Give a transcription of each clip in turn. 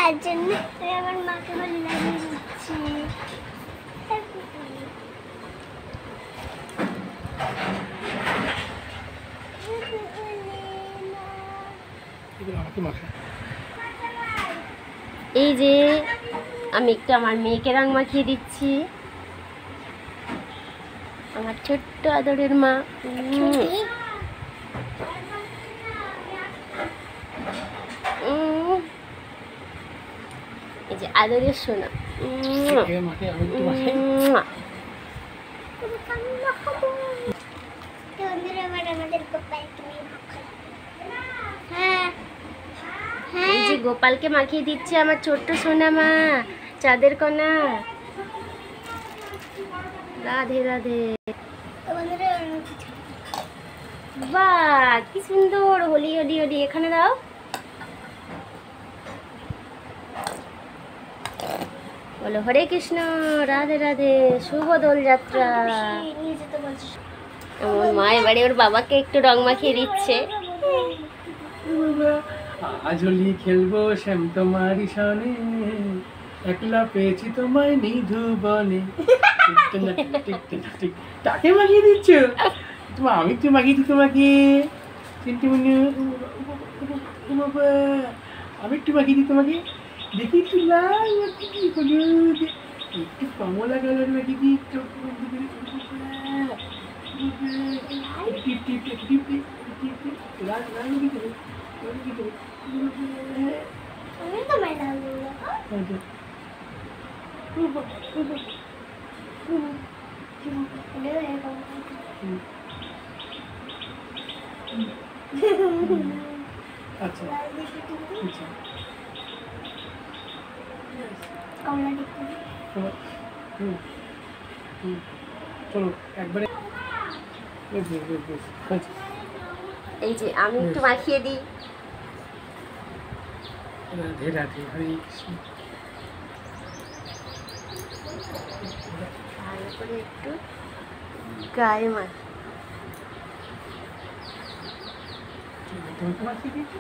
তার জন্য আমি আমার মাকে হলি লাগিয়ে দিচ্ছি। এই যে আমি একটু আমার মেয়েকে রং মাখিয়ে দিচ্ছি, আমার ছোট্ট আদরের মা। এই যে আদরের সোনা। এই যে গোপালকে মাখিয়ে দিচ্ছে আমার ছোট্ট সোনা মা, চাঁদের কণা। রাধে রাধে। বাহ কি সুন্দর, হোলি হোলি হোলি। এখানে দাও। বলো হরে কৃষ্ণ, রাধে রাধে, শুভ দোলযাত্রা। আমার মায়ের বাড়ি ওর বাবাকে একটু রং মাখিয়ে দিচ্ছে। আজ হোলি খেলবো শ্যাম তোমারই সনে, একলা পেয়েছি তোমায় নিধু বনে। তাকে মাখিয়ে দিচ্ছ? আমি একটু মাখিয়ে দিই তোমাকে। আমি একটু মাখিয়ে দিই তোমাকে। দেখি একটু লাল, একটু কমলা কালার মাখিয়ে দিই। লাল লাল আচ্ছা চলো একবারে। এই যে আমি একটু মাখিয়ে দিই। রাধে রাধে, হরে কৃষ্ণ। ভালো করে একটু গায়ে মাখি। তোমাকে মাখিয়ে দিচ্ছি।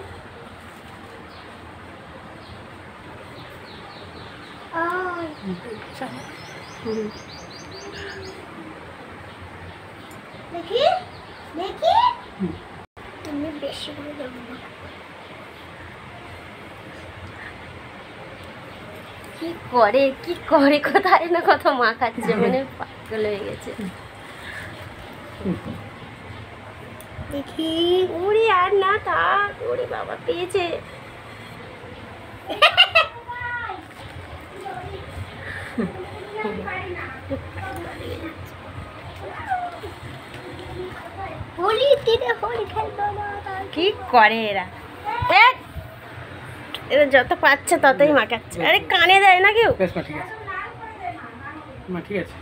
দেখি দেখি তুমি বেশি করে দেবো। কি করে কি করে, কোথায় না কত মাখাচ্ছে, মানে পাগল হয়ে গেছে। দেখি ওরে আর না থাক, ওরে বাবা পেয়েছে। হোলি দিনে হোলি খেলবো না। কি করে এরা, এরা যত পাচ্ছে ততই মাখাচ্ছে। আরে কানে দেয় না কেউ। বেশ মা ঠিক আছে, মা ঠিক আছে।